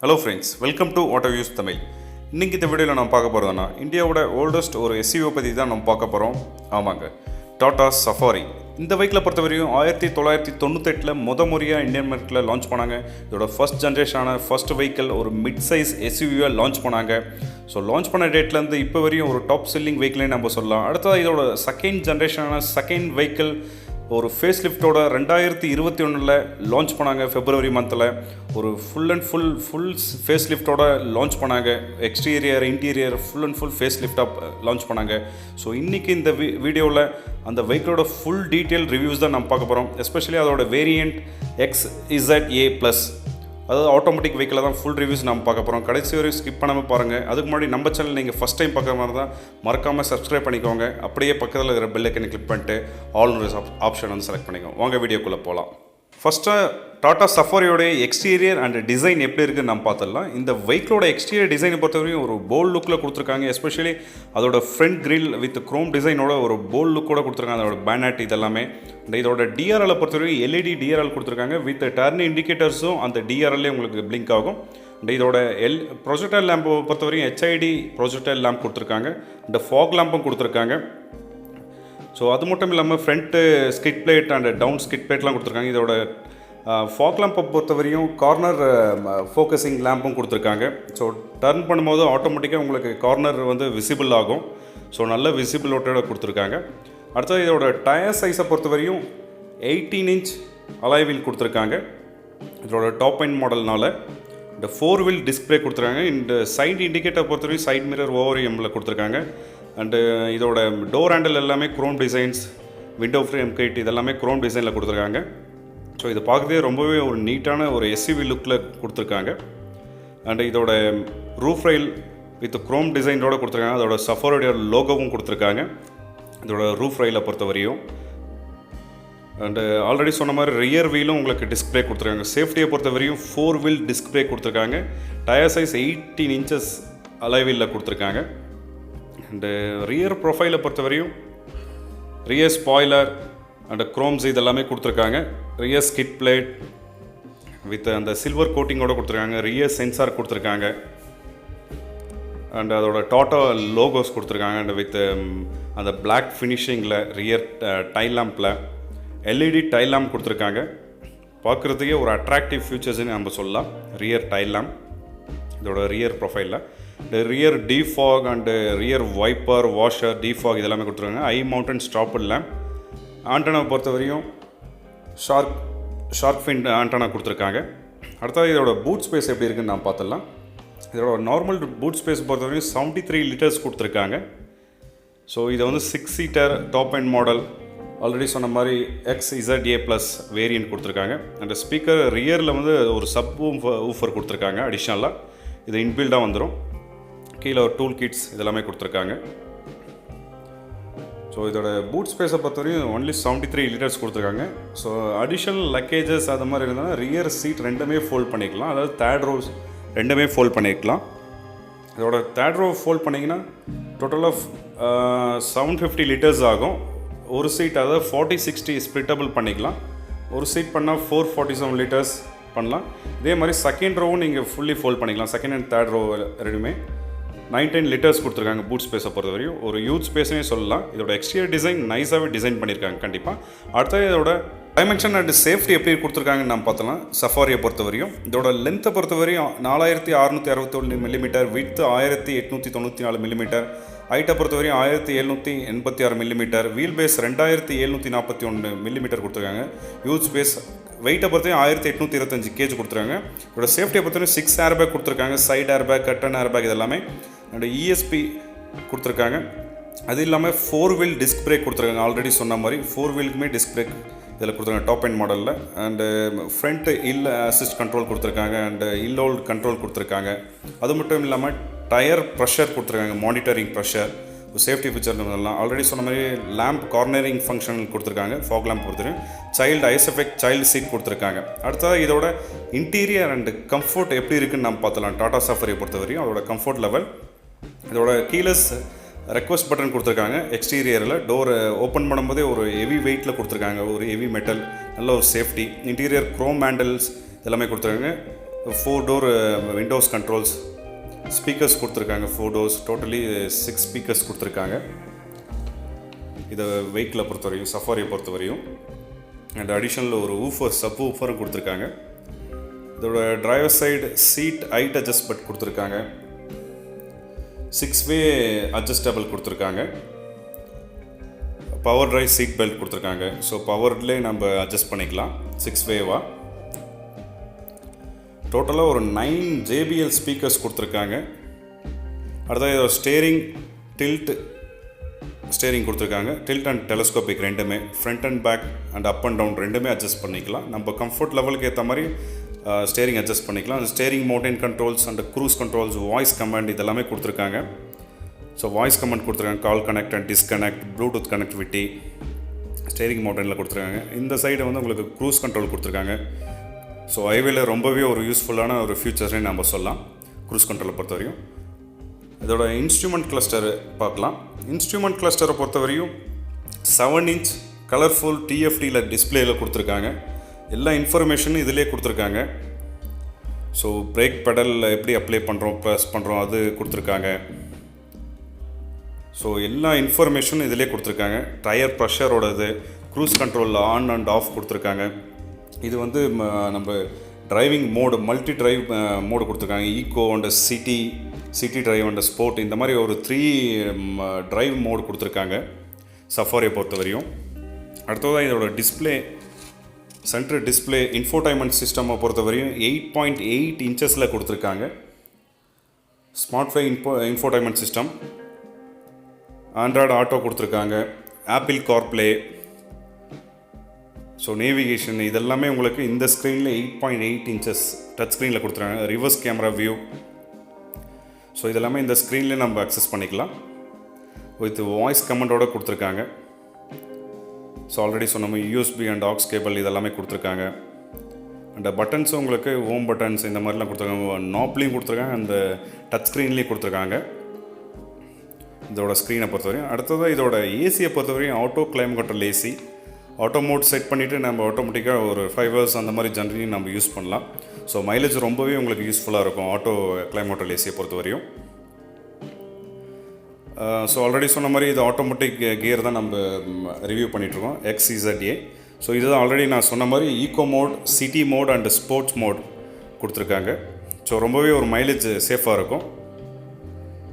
Hello friends, welcome to auto views Tamil. இன்றைக்கி இந்த வீடியோவில் நம்ம பார்க்க போகிறதுனா இந்தியாவோட ஓல்டஸ்ட் ஒரு எஸ்யூவி பற்றி தான் நம்ம பார்க்க போகிறோம். ஆமாங்க, டாடா சஃபாரி. இந்த வெஹிக்கிளை பொறுத்தவரையும் 1998 முறையாக இந்தியன் மார்க்கெட்டில் லான்ச் பண்ணாங்க. இதோட ஃபர்ஸ்ட் ஜென்ரேஷனான ஃபர்ஸ்ட் வெஹிக்கிள் ஒரு மிட் சைஸ் எஸ்யூவியை லான்ச் பண்ணாங்க. ஸோ லான்ச் பண்ண டேட்லேருந்து இப்போ வரையும் ஒரு டாப் செல்லிங் வெஹிக்கிளே நம்ம சொல்லலாம். அடுத்தது இதோட செகண்ட் ஜென்ரேஷனான செகண்ட் வெஹிக்கிள் ஒரு ஃபேஸ் லிஃப்டோட 2021 லான்ச் பண்ணாங்க. ஃபெப்ரவரி மந்தில் ஒரு ஃபுல் ஃபேஸ் லிஃப்டோட லான்ச் பண்ணாங்க. எக்ஸ்டீரியர் இன்டீரியர் ஃபுல் ஃபேஸ் லிஃப்டாக லான்ச் பண்ணாங்க. ஸோ இன்றைக்கி இந்த வீடியோவில் அந்த வெஹிக்கிளோட ஃபுல் டீட்டெயில் ரிவ்யூஸ் தான் நம்ம பார்க்க போகிறோம். எஸ்பெஷலி அதோட வேரியண்ட் XZA+, அதாவது ஆட்டோமேட்டிக் வெஹிக்கிளை தான் ஃபுல் ரிவ்யூஸ் நம்ம பார்க்க போகிறோம். கடைசி வரையும் ஸ்கிப் பண்ணாமல் பாருங்கள். அதுக்கு முன்னாடி நம்ம சேனல் நீங்கள் ஃபஸ்ட் டைம் பார்க்குற மாதிரி தான் மறக்காமல் சப்ஸ்கிரைப் பண்ணிக்கோங்க. அப்படியே பக்கத்தில் இருக்கிற பெல் ஐக்கனை கிளிக் பண்ணிட்டு ஆல் ஆப்ஷன் வந்து செலக்ட் பண்ணிக்கோங்க. வாங்க வீடியோக்குள்ளே போகலாம். ஃபஸ்ட்டாக டாடா சஃபாரியோடைய எக்ஸ்டீரியர் அண்ட் டிசைன் எப்படி இருக்குன்னு நம்ம பார்த்துடலாம். இந்த வெஹிக்கிளோட எக்ஸ்டீரியர் டிசைனை பொறுத்தவரையும் ஒரு போல்ட் லுக்கில் கொடுத்துருக்காங்க. எஸ்பெஷலி அதோட ஃப்ரண்ட் கிரில் வித் க்ரோம் டிசைனோட ஒரு போல்ட் லுக்கோட கொடுத்துருக்காங்க. அதோட பேனட் இதெல்லாமே. இதோட டிஆர்எல் பொறுத்தவரையும் LED டிஆர்எல் கொடுத்துருக்காங்க. வித் டர்ன் இண்டிகேட்டர்ஸும் அந்த டிஆர்எல்லே உங்களுக்கு பிளிங்க் ஆகும். இதோட ப்ரொஜெக்டர் லேம்பை பொறுத்தவரையும் HID ப்ரொஜெக்டர் லேம்ப் கொடுத்துருக்காங்க. இந்த ஃபாக் லேம்பும் கொடுத்துருக்காங்க. ஸோ அது மட்டும் இல்லாமல் front skid plate and down skid பிளேட்லாம் கொடுத்துருக்காங்க. இதோட ஃபாக் லேம்பை பொறுத்தவரையும் கார்னர் ஃபோக்கஸிங் லேம்பும் கொடுத்துருக்காங்க. ஸோ டர்ன் பண்ணும்போது ஆட்டோமேட்டிக்காக உங்களுக்கு கார்னர் வந்து விசிபிள் ஆகும். ஸோ நல்ல விசிபிளோட்டோட கொடுத்துருக்காங்க. அடுத்தது இதோட டயர் சைஸை பொறுத்தவரையும் 18 இன்ச் அலாய் வீல் கொடுத்துருக்காங்க. இதோட டாப் எண்ட் மாடல்னால இந்த 4 வீல் டிஸ்பிளே கொடுத்துருக்காங்க. இந்த சைடு இண்டிகேட்டர் பொறுத்தவரையும் சைட் மிரர் ORMல கொடுத்துருக்காங்க. அண்டு இதோட டோர் ஹேண்டில் எல்லாமே chrome designs, window frame kit இதெல்லாமே க்ரோம் டிசைனில் கொடுத்துருக்காங்க. ஸோ இது பார்க்கவே ரொம்பவே ஒரு நீட்டான ஒரு எஸ்யூவி லுக்கில் கொடுத்துருக்காங்க. அண்டு இதோட ரூஃப் ரயில் வித் க்ரோம் டிசைனோட கொடுத்துருக்காங்க. அதோட சஃபாரியோட லோகோவும் கொடுத்துருக்காங்க இதோட ரூஃப் ரயிலை பொறுத்த வரையும். அண்டு ஆல்ரெடி சொன்ன மாதிரி ரியர் வீலும் உங்களுக்கு டிஸ்பிளே கொடுத்துருக்காங்க. சேஃப்டியை பொறுத்த வரையும் 4 வீல் டிஸ்பிளே கொடுத்துருக்காங்க. டயர் சைஸ் 18 இன்ச்சஸ் அலாய் வீலில் கொடுத்துருக்காங்க. அண்டு ரியர் ப்ரொஃபைலை பொறுத்த வரையும் ரியர் ஸ்பாய்லர் அண்டு க்ரோம்ஸ் இதெல்லாமே கொடுத்துருக்காங்க. ரியர் ஸ்கிட் பிளேட் வித் அந்த சில்வர் கோட்டிங்கோடு கொடுத்துருக்காங்க. ரியர் சென்சார் கொடுத்துருக்காங்க. அண்ட் அதோட டாட்டா லோகோஸ் கொடுத்துருக்காங்க. அண்ட் வித் அந்த பிளாக் ஃபினிஷிங்கில் ரியர் டைல் லேம்பில் LED டைல் லேம்ப் கொடுத்துருக்காங்க. பார்க்குறதுக்கே ஒரு அட்ராக்டிவ் ஃபியூச்சர்ஸ்ன்னு நம்ம சொல்லலாம். ரியர் டைல் லேம்ப் இதோட ரியர் ப்ரொஃபைலில் இந்த rear defog and rear wiper washer defog இதெல்லாமே கொடுத்துருக்காங்க. High mounted stop lamp. ஆண்டனாவை பொறுத்தவரையும் ஷார்க் ஃபின் ஆண்டனா கொடுத்துருக்காங்க. அடுத்தது இதோட பூட் ஸ்பேஸ் எப்படி இருக்குன்னு நான் பார்த்துடலாம். இதோட நார்மல் பூட் ஸ்பேஸ் பொறுத்தவரையும் 73 லிட்டர்ஸ் கொடுத்துருக்காங்க. ஸோ இதை வந்து 6 seater top end model already சொன்ன மாதிரி XZA+ வேரியன்ட் கொடுத்துருக்காங்க. அந்த ஸ்பீக்கர் ரியரில் வந்து ஒரு சப் ஊஃபர் கொடுத்துருக்காங்க. அடிஷ்னலாக இது இன்பில்டாக வந்துடும். கீழே ஒரு டூல் கிட்ஸ் இதெல்லாமே கொடுத்துருக்காங்க. ஸோ இதோட பூட் ஸ்பேஸை பொறுத்தவரையும் ஒன்லி 73 லிட்டர்ஸ் கொடுத்துருக்காங்க. ஸோ அடிஷ்னல் லக்கேஜஸ் அது மாதிரி இருந்தால் ரியர் சீட் ரெண்டுமே ஃபோல்ட் பண்ணிக்கலாம். அதாவது தேர்ட் ரோஸ் ரெண்டுமே ஃபோல்ட் பண்ணிக்கலாம். இதோட தேர்ட் ரோ ஃபோல்ட் பண்ணிங்கன்னா டோட்டலாக 750 லிட்டர்ஸ் ஆகும். ஒரு சீட் அதாவது 40-60 ஸ்ப்ளிட்டபிள் பண்ணிக்கலாம். ஒரு சீட் பண்ணால் 447 லிட்டர்ஸ் பண்ணலாம். இதே மாதிரி செகண்ட் ரோவும் நீங்கள் ஃபுல்லி ஃபோல்ட் பண்ணிக்கலாம். செகண்ட் அண்ட் தேர்ட் ரோ ரெண்டுமே 19 லிட்டர்ஸ் கொடுத்துருக்காங்க. பூட் ஸ்பேஸை பொறுத்தவரையும் ஒரு யூத் ஸ்பேஸ்னே சொல்லலாம். இதோட எக்ஸ்டீரியர் டிசைன் நைஸாகவே டிசைன் பண்ணியிருக்காங்க கண்டிப்பாக. அடுத்தது இதோட டைமென்ஷன் அண்ட் சேஃப்டி எப்படி கொடுத்துருக்காங்கன்னு நம்ம பார்த்தலாம். சஃபாரியை பொறுத்தவரையும் இதோட லென்த்தை பொறுத்தவரையும் 4661 மில்லிமீட்டர், விட்த் 1894 மில்லிமீட்டர், ஹைட்டை பொறுத்தவரையும் 1786 மில்லிமீட்டர், வீல் பேஸ் 2741 மில்லிமீட்டர் கொடுத்துருக்காங்க. யூத் ஸ்பேஸ் வெயிட்டை பொறுத்தவரையும் 1825 கேஜ் கொடுத்துருக்காங்க. இதோட சேஃப்டியை பொறுத்தவரையும் 6 ஏர் பேக் கொடுத்துருக்காங்க. Side air bag, curtain air bag இதெல்லாமே. அண்ட் ESP கொடுத்துருக்காங்க. அது இல்லாமல் 4 வீல் டிஸ்க் பிரேக் கொடுத்துருக்காங்க. ஆல்ரெடி சொன்ன மாதிரி 4 வீலுக்குமே டிஸ்க் பிரேக் இதில் கொடுத்துருக்காங்க டாப் எண்ட் மாடலில். And front hill assist control கொடுத்துருக்காங்க. அண்டு ஹில் ஹோல்ட் கண்ட்ரோல் கொடுத்துருக்காங்க. அது மட்டும் இல்லாமல் டயர் ப்ரெஷர் கொடுத்துருக்காங்க. மானிட்டரிங் ப்ரெஷர் சேஃப்டி ஃபீச்சர் சொல்லலாம். ஆல்ரெடி சொன்ன மாதிரி லேம்ப் கார்னரிங் ஃபங்க்ஷன் கொடுத்துருக்காங்க. ஃபாக் லேம்ப் கொடுத்துருக்காங்க. சைல்டு ஐஎஸ்எஃப்எக்ட் சைல்டு சீட் கொடுத்துருக்காங்க. அடுத்தது இதோட இன்டீரியர் அண்ட் கம்ஃபர்ட் எப்படி இருக்குன்னு நம்ம பார்த்தலாம். டாடா சஃபாரியை பொறுத்தவரையும் அதோட கம்ஃபர்ட் லெவல் இதோட கீலெஸ் ரெக்வஸ்ட் பட்டன் கொடுத்துருக்காங்க. எக்ஸ்டீரியரில் டோர் ஓப்பன் பண்ணும்போதே ஒரு ஹெவி வெயிட்டில் கொடுத்துருக்காங்க. ஒரு ஹெவி மெட்டல் நல்ல ஒரு சேஃப்டி. இன்டீரியர் க்ரோம் ஹேண்டில்ஸ் எல்லாமே கொடுத்துருக்காங்க. 4 டோர் விண்டோஸ் கண்ட்ரோல்ஸ், ஸ்பீக்கர்ஸ் கொடுத்துருக்காங்க 4 டோர்ஸ், டோட்டலி 6 ஸ்பீக்கர்ஸ் கொடுத்துருக்காங்க. இதை வெஹிக்கிளை பொறுத்தவரையும், சஃபாரியை பொறுத்தவரையும். அண்ட் அடிஷ்னல் ஒரு ஊஃபர், சப் ஊஃபரும் கொடுத்துருக்காங்க. இதோட driver side seat height adjustment கொடுத்துருக்காங்க. 6-வே அட்ஜஸ்டபிள் கொடுத்துருக்காங்க. பவர் டிரைவ் சீட் பெல்ட் கொடுத்துருக்காங்க. ஸோ பவர்லேயே நம்ம அட்ஜஸ்ட் பண்ணிக்கலாம் 6-வேவா. டோட்டலாக ஒரு 9 JBL ஸ்பீக்கர்ஸ் கொடுத்துருக்காங்க. அடுத்தது இதோட ஸ்டேரிங், டில்ட் ஸ்டேரிங் கொடுத்துருக்காங்க. டில்ட் அண்ட் டெலஸ்கோபிக் ரெண்டுமே, front and back and up and down ரெண்டுமே அட்ஜஸ்ட் பண்ணிக்கலாம். நம்ம கம்ஃபர்ட் லெவலுக்கு ஏற்ற மாதிரி ஸ்டேரிங் அட்ஜஸ்ட் பண்ணிக்கலாம். அந்த steering mounted controls and cruise controls, voice command இதெல்லாமே கொடுத்துருக்காங்க. ஸோ வாய்ஸ் கமாண்ட் கொடுத்துருக்காங்க, call connect and disconnect, Bluetooth connectivity steering மவுண்டனில் கொடுத்துருக்காங்க. இந்த சைடு வந்து உங்களுக்கு க்ரூஸ் கண்ட்ரோல் கொடுத்துருக்காங்க. ஸோ ஹைவேல ரொம்பவே ஒரு யூஸ்ஃபுல்லான ஒரு ஃபியூச்சர்ஸ்னே நம்ம சொல்லலாம் க்ரூஸ் கண்ட்ரோலை பொறுத்தவரையும். இதோட இன்ஸ்ட்ருமெண்ட் கிளஸ்டர் பார்க்கலாம். இன்ஸ்ட்ருமெண்ட் கிளஸ்டரை பொறுத்தவரையும் 7 இன்ச் கலர்ஃபுல் TFTயில் டிஸ்பிளேயில் கொடுத்துருக்காங்க. எல்லா இன்ஃபர்மேஷனும் இதிலே கொடுத்துருக்காங்க. ஸோ பிரேக் பெடலில் எப்படி அப்ளை பண்ணுறோம், ப்ரெஸ் பண்ணுறோம் அது கொடுத்துருக்காங்க. ஸோ எல்லா இன்ஃபர்மேஷனும் இதிலே கொடுத்துருக்காங்க. டயர் ப்ரெஷரோடது, க்ரூஸ் கண்ட்ரோலில் ஆன் அண்ட் ஆஃப் கொடுத்துருக்காங்க. இது வந்து நம்ம driving mode, multi drive mode கொடுத்துருக்காங்க. Eco and city drive and sport, இந்த மாதிரி ஒரு 3 டிரைவ் மோடு கொடுத்துருக்காங்க சஃபாரியை பொறுத்தவரையும். அடுத்ததாக இதோட டிஸ்பிளே, சென்ட்ரல் டிஸ்பிளே, இன்ஃபோடைன்மெண்ட் சிஸ்டமை பொறுத்தவரையும் 8.8 இன்ச்சஸில் கொடுத்துருக்காங்க. ஸ்மார்ட்ஃபை இன்ஃபோடைன்மெண்ட் சிஸ்டம், ஆண்ட்ராய்டு ஆட்டோ கொடுத்துருக்காங்க, ஆப்பிள் கார்ப்ளே, ஸோ நேவிகேஷன் இதெல்லாமே உங்களுக்கு இந்த ஸ்க்ரீனில் 8.8 இன்ச்சஸ் டச் ஸ்க்ரீனில் கொடுத்துருக்காங்க. ரிவர்ஸ் கேமரா வியூ, ஸோ இதெல்லாமே இந்த ஸ்க்ரீன்லேயே நம்ம அக்சஸ் பண்ணிக்கலாம். வித் வாய்ஸ் கமெண்டோடு கொடுத்துருக்காங்க. ஸோ ஆல்ரெடி சொன்ன USB அண்ட் AUX கேபிள் இதெல்லாமே கொடுத்துருக்காங்க. அண்ட் பட்டன்ஸும் உங்களுக்கு ஹோம் பட்டன்ஸ் இந்த மாதிரிலாம் கொடுத்துருக்காங்க. நாப்லேயும் கொடுத்துருக்காங்க, அந்த டச் ஸ்க்ரீன்லேயும் கொடுத்துருக்காங்க இதோட ஸ்க்ரீனை பொறுத்தவரையும். அடுத்ததாக இதோட ஏசியை பொறுத்தவரையும் auto climate control AC, auto mode set பண்ணிவிட்டு நம்ம ஆட்டோமேட்டிக்காக ஒரு 5 hours அந்த மாதிரி ஜென்ரலி நம்ம யூஸ் பண்ணலாம். ஸோ மைலேஜ் ரொம்பவே உங்களுக்கு யூஸ்ஃபுல்லாக இருக்கும் ஆட்டோ கிளைமேட் ஏசியை பொறுத்தவரையும். ஸோ ஆல்ரெடி சொன்ன மாதிரி இது ஆட்டோமேட்டிக் கியர் தான் நம்ம ரிவ்யூ பண்ணிகிட்ருக்கோம், XEZA. ஸோ இதுதான் ஆல்ரெடி நான் சொன்ன மாதிரி eco mode, city mode and sports mode கொடுத்துருக்காங்க. ஸோ ரொம்பவே ஒரு மைலேஜ் சேஃபாக இருக்கும்.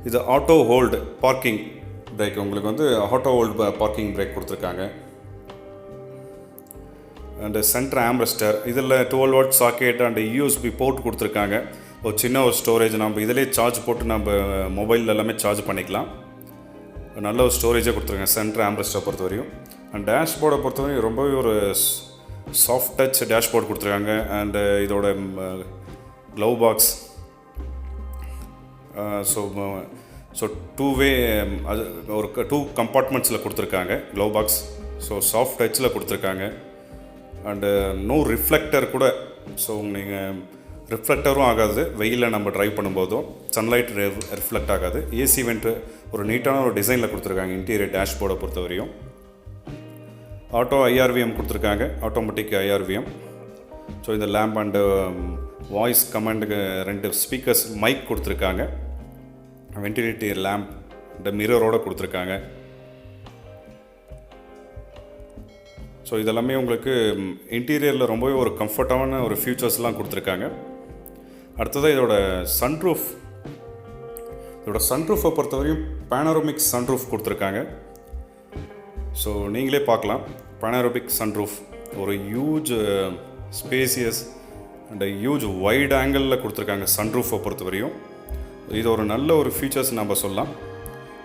இது ஆட்டோ ஹோல்டு பார்க்கிங் பிரேக், உங்களுக்கு வந்து ஆட்டோ ஹோல்டு பார்க்கிங் பிரேக் கொடுத்துருக்காங்க. அண்டு சென்டர் ஆம்ரெஸ்டர், இதில் 12 watt socket and USB port கொடுத்துருக்காங்க. ஒரு சின்ன ஒரு ஸ்டோரேஜ், நம்ம இதிலே சார்ஜ் போட்டு நம்ம மொபைல் எல்லாமே சார்ஜ் பண்ணிக்கலாம். நல்ல ஒரு ஸ்டோரேஜாக கொடுத்துருக்காங்க சென்டர் ஆம்ரெஸ்டரை பொறுத்தவரையும். அண்ட் டேஷ்போர்டை பொறுத்தவரையும் ரொம்பவே ஒரு சாஃப்ட் டச் டேஷ்போர்ட் கொடுத்துருக்காங்க. அண்டு இதோட க்ளவ் பாக்ஸ், ஸோ 2-வே அது ஒரு 2 கம்பார்ட்மெண்ட்ஸில் கொடுத்துருக்காங்க க்ளவ் பாக்ஸ். ஸோ சாஃப்ட் டச்சில் கொடுத்துருக்காங்க. அண்டு நோ ரிஃப்ளெக்டர் கூட, ஸோ நீங்கள் ரிஃப்ளெக்டரும் ஆகாது வெயிலில் நம்ம ட்ரைவ் பண்ணும்போதும், சன்லைட் ரிஃப்ளெக்ட் ஆகாது. ஏசி வெண்ட்டு ஒரு நீட்டான ஒரு டிசைனில் கொடுத்துருக்காங்க இன்டீரியர் டேஷ்போர்டை பொறுத்தவரையும். ஆட்டோ IRVM கொடுத்துருக்காங்க, ஆட்டோமேட்டிக் IRVM. ஸோ இந்த லேம்ப் அண்டு வாய்ஸ் கமாண்டுக்கு 2 ஸ்பீக்கர்ஸ், மைக் கொடுத்துருக்காங்க, வென்டிலேட்டர் லேம்ப் இந்த மிரரோடு கொடுத்துருக்காங்க. ஸோ இதெல்லாமே உங்களுக்கு இன்டீரியரில் ரொம்பவே ஒரு கம்ஃபர்டான ஒரு ஃபியூச்சர்ஸ்லாம் கொடுத்துருக்காங்க. அடுத்ததாக இதோட சன்ரூஃப், சன்ரூஃபை பொறுத்தவரையும் பேனரோமிக் சன்ரூஃப் கொடுத்துருக்காங்க. ஸோ நீங்களே பார்க்கலாம், பேனரோமிக் சன்ரூஃப் ஒரு huge spacious and huge wide ஆங்கிளில் கொடுத்துருக்காங்க சன்ரூஃபை பொறுத்தவரையும். இது ஒரு நல்ல ஒரு ஃபீச்சர்ஸ் நம்ம சொல்லலாம்,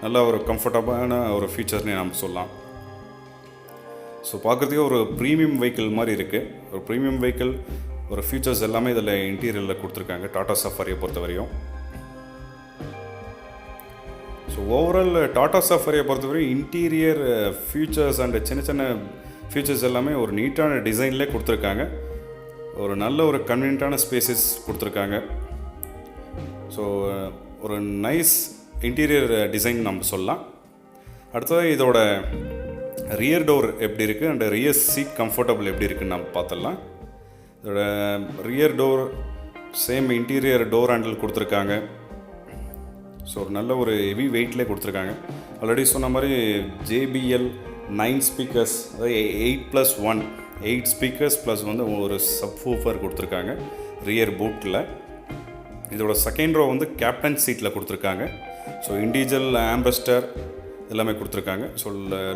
நல்ல ஒரு கம்ஃபர்டபுளான ஒரு ஃபீச்சர்னே நம்ம சொல்லலாம். ஸோ பார்க்குறதுக்கே ஒரு ப்ரீமியம் வெஹிக்கிள் மாதிரி இருக்குது. ஒரு ப்ரீமியம் வெஹிக்கிள், ஒரு ஃபீச்சர்ஸ் எல்லாமே இதில் இன்டீரியரில் கொடுத்துருக்காங்க டாடா சஃபாரியை பொறுத்தவரையும். ஸோ ஓவரால் டாடா சஃபாரியை பொறுத்தவரையும் இன்டீரியர் ஃபீச்சர்ஸ் அண்ட் சின்ன சின்ன ஃபீச்சர்ஸ் எல்லாமே ஒரு நீட்டான டிசைன்லேயே கொடுத்துருக்காங்க. ஒரு நல்ல ஒரு கன்வீனியன்ட்டான ஸ்பேசஸ் கொடுத்துருக்காங்க. ஸோ ஒரு நைஸ் இன்டீரியர் டிசைன் நம்ம சொல்லலாம். அடுத்தது இதோட ரியர் டோர் எப்படி இருக்குது அண்ட் ரியர் சீட் கம்ஃபர்டபுள் எப்படி இருக்குதுன்னு நம்ம பார்த்துடலாம். இதோட rear door same interior door handle கொடுத்துருக்காங்க. ஸோ ஒரு நல்ல ஒரு ஹெவி வெயிட்லேயே கொடுத்துருக்காங்க. ஆல்ரெடி சொன்ன மாதிரி JBL 9 ஸ்பீக்கர்ஸ், அதாவது 8+1 8 ஸ்பீக்கர்ஸ் ப்ளஸ் வந்து ஒரு சப்வூஃபர் கொடுத்துருக்காங்க ரியர் பூட்டில். இதோட செகண்ட் ரோ வந்து கேப்டன் சீட்டில் கொடுத்துருக்காங்க. ஸோ இண்டிவிஜுவல் ஆம்பஸ்டர் எல்லாமே கொடுத்துருக்காங்க. ஸோ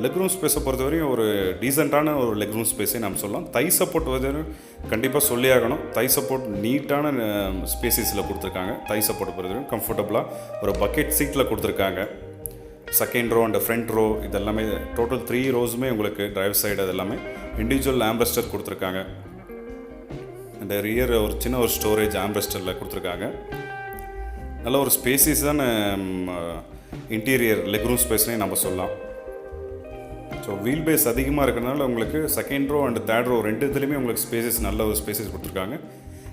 லெக் ரூம் ஸ்பேஸை பொறுத்தவரையும் ஒரு டீசெண்டான ஒரு லெக் ரூம் ஸ்பேஸே நம்ம சொல்லலாம். தை சப்போர்ட் வந்து கண்டிப்பாக சொல்லி ஆகணும். தை சப்போர்ட் நீட்டான ஸ்பேசஸில் கொடுத்துருக்காங்க. தை சப்போர்ட் பொறுத்தவரையும் கம்ஃபர்டபுளாக ஒரு பக்கெட் சீட்டில் கொடுத்துருக்காங்க. Second row and front row இதெல்லாமே டோட்டல் 3 ரோஸுமே உங்களுக்கு டிரைவ் சைடு அது எல்லாமே இண்டிவிஜுவல் ஆம்பஸ்டர் கொடுத்துருக்காங்க. அண்ட் ரியர் ஒரு சின்ன ஒரு ஸ்டோரேஜ் ஆம்பஸ்டரில் கொடுத்துருக்காங்க. நல்ல ஒரு ஸ்பேசிஸான இன்டீரியர் லெக் ரூம் ஸ்பேஸ்னே நம்ம சொல்லலாம். ஸோ வீல் பேஸ் அதிகமாக இருக்கிறதுனால உங்களுக்கு second row and third row ரெண்டு இதுலேயுமே உங்களுக்கு ஸ்பேசஸ் நல்ல ஒரு ஸ்பேசஸ் கொடுத்துருக்காங்க.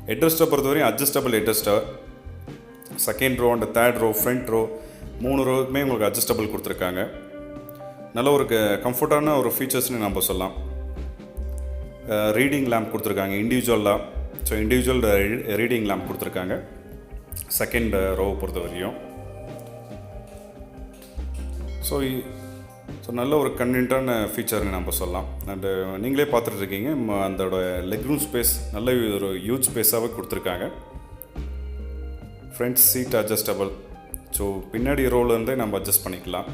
ஹெட்ரெஸ்ட்டை பொறுத்தவரையும் adjustable headrests. Second row and third row front row 3 ரோக்குமே உங்களுக்கு அட்ஜஸ்டபிள் கொடுத்துருக்காங்க. நல்ல ஒரு கம்ஃபர்டான ஒரு ஃபீச்சர்ஸ்னு நம்ம சொல்லலாம். ரீடிங் லேம்ப் கொடுத்துருக்காங்க இண்டிவிஜுவலாக. ஸோ இண்டிவிஜுவல் ரீடிங் லேம்ப் கொடுத்துருக்காங்க செகண்ட் ரோவை பொறுத்த வரையும். ஸோ நல்ல ஒரு கன்வீனியன்ட்டான ஃபீச்சர்னு நம்ம சொல்லலாம். அண்டு நீங்களே பார்த்துட்ருக்கீங்க அதோட லெக் ரூம் ஸ்பேஸ் நல்ல ஒரு ஹியூஜ் ஸ்பேஸாகவே கொடுத்துருக்காங்க. Front seat adjustable. ஸோ பின்னாடி ரோலேருந்தே நம்ம அட்ஜஸ்ட் பண்ணிக்கலாம்.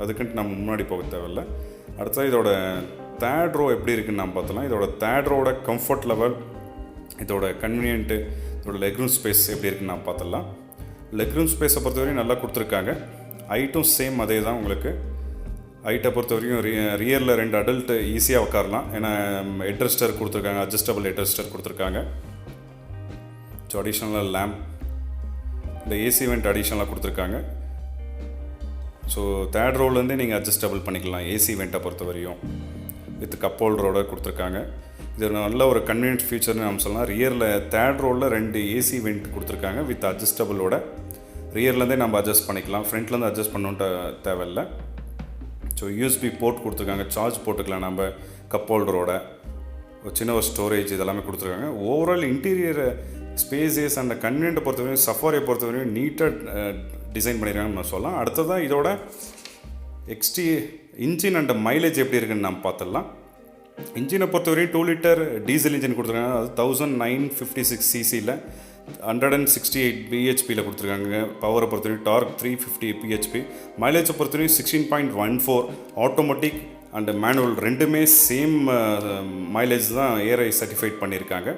அதுக்குன்ட்டு நம்ம முன்னாடி போக தேவையில்லை. அடுத்தது இதோட தேர்ட் ரோ எப்படி இருக்குன்னு நம்ம பார்த்தலாம். இதோட தேர்ட் ரோட கம்ஃபர்ட் லெவல், இதோட கன்வீனியன்ட்டு, இதோட லெக் ரூம் ஸ்பேஸ் எப்படி இருக்குன்னு நம்ம பார்த்துடலாம். லெக் ரூம் ஸ்பேஸை பொறுத்தவரையும் நல்லா கொடுத்துருக்காங்க. ஹைட்டும் சேம் அதே தான் உங்களுக்கு. ஹைட்டை பொறுத்த வரைக்கும் ரியரில் 2 அடல்ட்டு ஈஸியாக உட்காரலாம். ஏன்னா ஹெட்ரெஸ்டர் கொடுத்துருக்காங்க, அட்ஜஸ்டபிள் ஹெட்ரெஸ்டர் கொடுத்துருக்காங்க. ஸோ அடிஷ்னலாக லேம்ப், இந்த ஏசி வெண்ட் அடிஷ்னலாக கொடுத்துருக்காங்க. ஸோ தேர்ட் ரோலேருந்தே நீங்கள் அட்ஜஸ்டபிள் பண்ணிக்கலாம் ஏசி வெண்ட்டை பொறுத்த வரையும். வித் கப் ஹோல்டரோட கொடுத்துருக்காங்க. இது நல்ல ஒரு கன்வீனியன்ட் ஃபீச்சர்னு நம்ம சொல்லலாம். ரியரில் தேர்ட் ரோலில் 2 ஏசி வெண்ட் கொடுத்துருக்காங்க வித் அட்ஜஸ்டபிளோட. ரியர்லேருந்தே நம்ம அட்ஜஸ்ட் பண்ணிக்கலாம், ஃப்ரண்ட்லேருந்து அட்ஜஸ்ட் பண்ணணுன்ட்டு தேவையில்லை. ஸோ USB போர்ட் கொடுத்துருக்காங்க, சார்ஜ் போட்டுக்கலாம் நம்ம கப் ஹோல்டரோட. ஒரு சின்ன ஒரு ஸ்டோரேஜ் இதெல்லாமே கொடுத்துருக்காங்க. ஓவரால் இன்டீரியர் ஸ்பேசஸ் அண்ட் கன்வீனியன்ட்டை பொறுத்தவரையும் சஃபாரியை பொறுத்தவரையும் நீட்டாக டிசைன் பண்ணியிருக்காங்கன்னு நம்ம சொல்லலாம். அடுத்ததான் இதோட இன்ஜின் அண்ட் மைலேஜ் எப்படி இருக்குன்னு நம்ம பார்த்துடலாம். இன்ஜினை பொறுத்தவரையும் 2 லிட்டர் டீசல் இன்ஜின் கொடுத்துருக்காங்க. அது 1956 cc 168 bhpயில் கொடுத்துருக்காங்க. பவரை பொறுத்தவரையும் டார்க் 350 bhp. மைலேஜை பொறுத்தவரையும் 16.14. ஆட்டோமேட்டிக் அண்ட் மேனுவல் ரெண்டுமே சேம் மைலேஜ் தான் ஏஆர்ஐ சர்டிஃபைட் பண்ணியிருக்காங்க.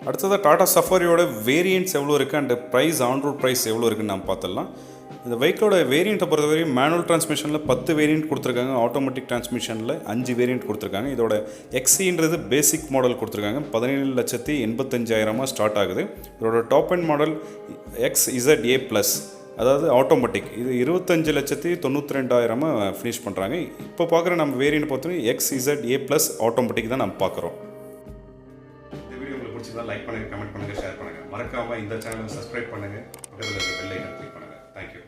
அடுத்ததாக டாடா சஃபாரியோட வேரியண்ட்ஸ் எவ்வளோ இருக்குது and price on road price எவ்வளோ இருக்குன்னு நம்ம பார்த்துடலாம். இந்த வெஹிக்கிளோட வேரியண்ட்டை பொறுத்தவரையும் மேனுவல் டிரான்ஸ்மிஷனில் 10 வேரியண்ட் கொடுத்துருக்காங்க. ஆட்டோமேட்டிக் டிரான்ஸ்மிஷனில் 5 வேரியண்ட் கொடுத்துருக்காங்க. இதோட XCன்றது பேசிக் மாடல் கொடுத்துருக்காங்க. 17,85,000 ஸ்டார்ட் ஆகுது. இதோட டாப் அண்ட் மாடல் XZA+, அதாவது ஆட்டோமேட்டிக். இது 25,92,000 ஃபினிஷ் பண்ணுறாங்க. இப்போ பார்க்குற நம்ம வேரியண்ட் பொறுத்தவரைக்கும் XZA+ ஆட்டோமேட்டிக் தான் நம்ம பார்க்குறோம். இந்த வீடியோ உங்களுக்கு பிடிச்சிருந்தா லைக் பண்ணுங்கள், கமெண்ட் பண்ணுங்கள், ஷேர் பண்ணுங்கள். மறக்காமல் இந்த சேனலை சப்ஸ்கிரைப் பண்ணுங்கள். பக்கத்தில் இருக்க பெல் ஐகான் கிளிக் பண்ணுங்கள். தேங்க்யூ.